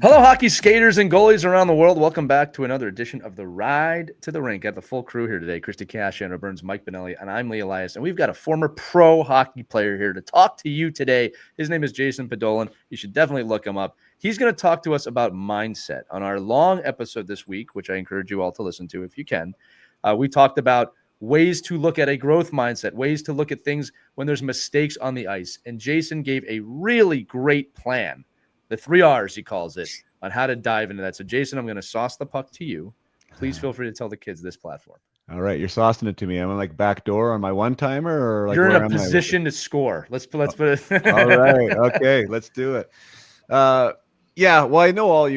Hello, hockey skaters and goalies around the world. Welcome back to another edition of the Ride to the Rink. I have the full crew here today. Christy Cash, Andrew Burns, Mike Benelli, and I'm Lee Elias. And we've got a former pro hockey player here to talk to you today. His name is Jason Podollan. You should definitely look him up. He's going to talk to us about mindset. On our long episode this week, which I encourage you all to listen to if you can, we talked about ways to look at a growth mindset, ways to look at things when there's mistakes on the ice. And Jason gave a really great plan. The 3 R's, he calls it, on how to dive into that. So, Jason, I'm going to sauce the puck to you. Please feel free to tell the kids this platform. All right, you're saucing it to me. Am I like backdoor on my one-timer, or like you're in where a position to score? Let's put it. All right, okay, let's do it. Yeah, well, I know all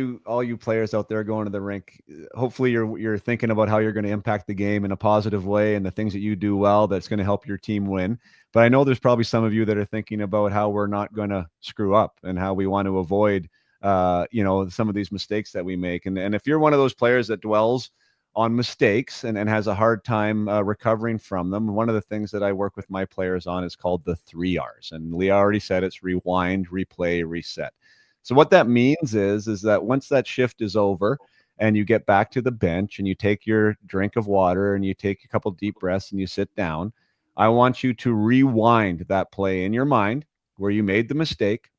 you players out there going to the rink. Hopefully, you're thinking about how you're going to impact the game in a positive way and the things that you do well that's going to help your team win. But I know there's probably some of you that are thinking about how we're not going to screw up and how we want to avoid, some of these mistakes that we make. And if you're one of those players that dwells on mistakes and has a hard time recovering from them, one of the things that I work with my players on is called the 3 R's. And Leah already said it's rewind, replay, reset. So what that means is that once that shift is over and you get back to the bench and you take your drink of water and you take a couple deep breaths and you sit down, I want you to rewind that play in your mind where you made the mistake.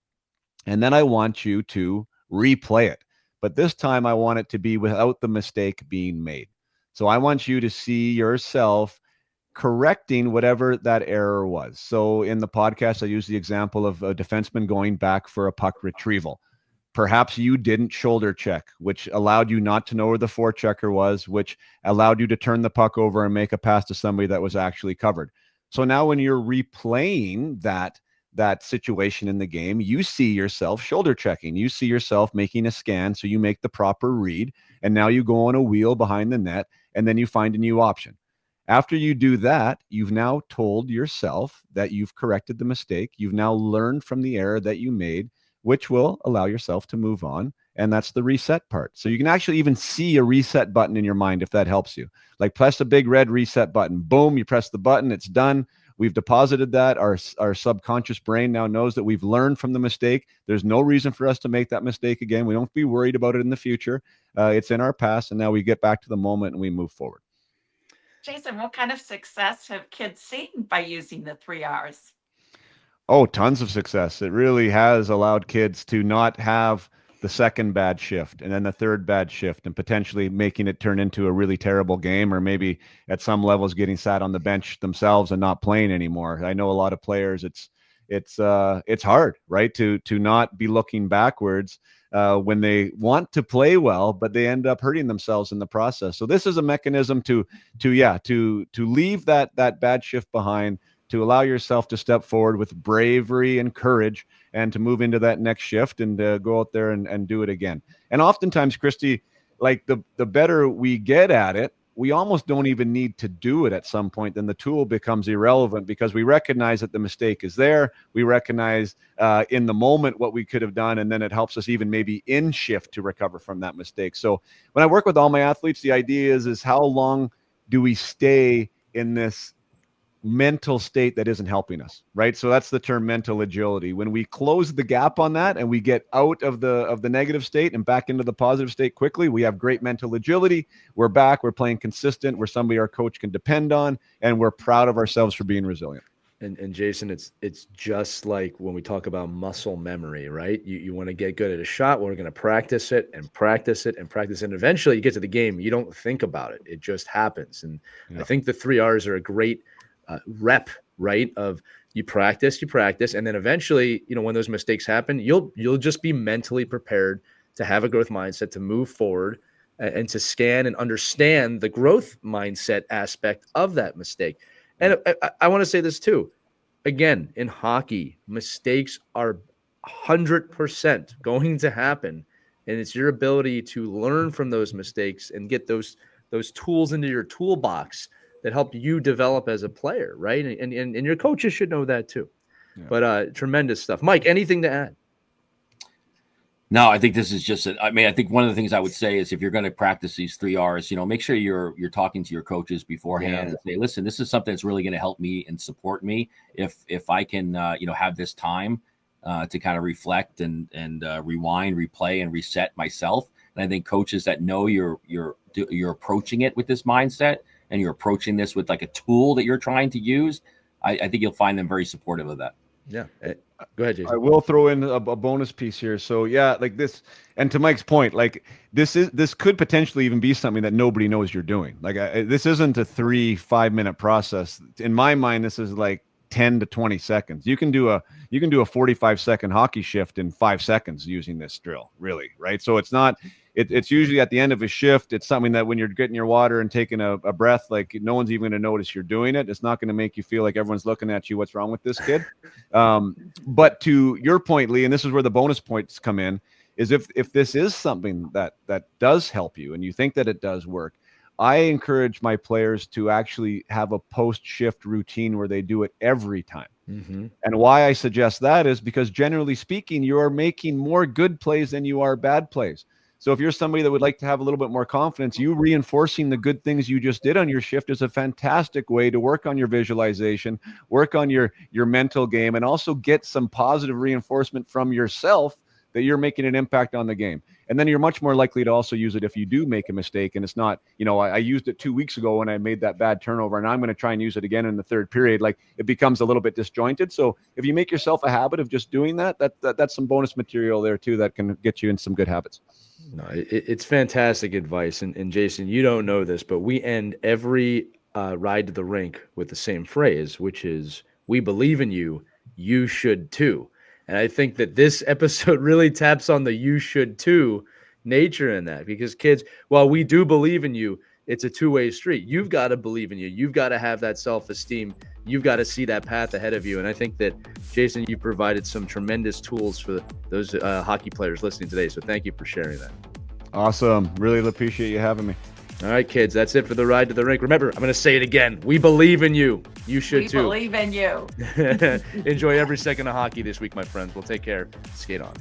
And then I want you to replay it. But this time I want it to be without the mistake being made. So I want you to see yourself correcting whatever that error was. So in the podcast, I use the example of a defenseman going back for a puck retrieval. Perhaps you didn't shoulder check, which allowed you not to know where the forechecker was, which allowed you to turn the puck over and make a pass to somebody that was actually covered. So now when you're replaying that situation in the game, you see yourself shoulder checking. You see yourself making a scan, so you make the proper read, and now you go on a wheel behind the net, and then you find a new option. After you do that, you've now told yourself that you've corrected the mistake. You've now learned from the error that you made, which will allow yourself to move on. And that's the reset part. So you can actually even see a reset button in your mind if that helps you. Like press a big red reset button. Boom, you press the button, it's done. We've deposited that. Our subconscious brain now knows that we've learned from the mistake. There's no reason for us to make that mistake again. We don't be worried about it in the future. It's in our past, and now we get back to the moment and we move forward. Jason, what kind of success have kids seen by using the 3 R's? Oh, tons of success. It really has allowed kids to not have the second bad shift and then the third bad shift and potentially making it turn into a really terrible game, or maybe at some levels getting sat on the bench themselves and not playing anymore. I know a lot of players, it's hard, right? To not be looking backwards when they want to play well, but they end up hurting themselves in the process. So this is a mechanism to leave that bad shift behind, to allow yourself to step forward with bravery and courage and to move into that next shift and go out there and do it again. And oftentimes, Christy, like the better we get at it, we almost don't even need to do it at some point. Then the tool becomes irrelevant because we recognize that the mistake is there. We recognize in the moment what we could have done, and then it helps us even maybe in shift to recover from that mistake. So when I work with all my athletes, the idea is how long do we stay in this mental state that isn't helping us, right? So that's the term mental agility. When we close the gap on that and we get out of the negative state and back into the positive state quickly, we have great mental agility. We're back, we're playing consistent, we're somebody our coach can depend on, and we're proud of ourselves for being resilient. And Jason, it's just like when we talk about muscle memory, right? You want to get good at a shot. We're going to practice it and practice it and practice it. And eventually you get to the game, you don't think about it. It just happens. And I think the 3 R's are a great rep, right? Of you practice, and then eventually, when those mistakes happen, you'll just be mentally prepared to have a growth mindset, to move forward and to scan and understand the growth mindset aspect of that mistake. And I want to say this too. Again, in hockey, mistakes are 100% going to happen, and it's your ability to learn from those mistakes and get those tools into your toolbox that help you develop as a player, right? And your coaches should know that too. Yeah. But tremendous stuff. Mike, anything to add? No, I think this is just I think one of the things I would say is if you're going to practice these 3 R's, make sure you're talking to your coaches beforehand and say, listen, this is something that's really going to help me and support me if I can, have this time to kind of reflect and rewind, replay, and reset myself. And I think coaches that know you're approaching it with this mindset, and you're approaching this with like a tool that you're trying to use, I think you'll find them very supportive of that. Yeah. Go ahead, Jason. I will throw in a bonus piece here. So yeah, like this, and to Mike's point, like this could potentially even be something that nobody knows you're doing. Like this isn't a 3-5 minute process. In my mind, this is like 10 to 20 seconds. You can do a 45-second hockey shift in 5 seconds using this drill, really, right? So it's not. It's usually at the end of a shift. It's something that when you're getting your water and taking a breath, like no one's even going to notice you're doing it. It's not going to make you feel like everyone's looking at you. What's wrong with this kid? But to your point, Lee, and this is where the bonus points come in, is if this is something that does help you and you think that it does work, I encourage my players to actually have a post-shift routine where they do it every time. Mm-hmm. And why I suggest that is because generally speaking, you are making more good plays than you are bad plays. So if you're somebody that would like to have a little bit more confidence, you reinforcing the good things you just did on your shift is a fantastic way to work on your visualization, work on your mental game, and also get some positive reinforcement from yourself that you're making an impact on the game. And then you're much more likely to also use it if you do make a mistake. And it's not, I used it 2 weeks ago when I made that bad turnover, and I'm going to try and use it again in the third period. Like it becomes a little bit disjointed. So if you make yourself a habit of just doing that's some bonus material there too that can get you in some good habits. No, it's fantastic advice. And Jason, you don't know this, but we end every ride to the rink with the same phrase, which is, "We believe in you. You should too." And I think that this episode really taps on the "you should too" nature in that, because kids, while we do believe in you, it's a two-way street. You've got to believe in you. You've got to have that self-esteem. You've got to see that path ahead of you. And I think that, Jason, you provided some tremendous tools for those hockey players listening today. So thank you for sharing that. Awesome. Really appreciate you having me. All right, kids, that's it for the ride to the rink. Remember, I'm going to say it again. We believe in you. You should too. We believe in you. Enjoy every second of hockey this week, my friends. We'll take care. Skate on.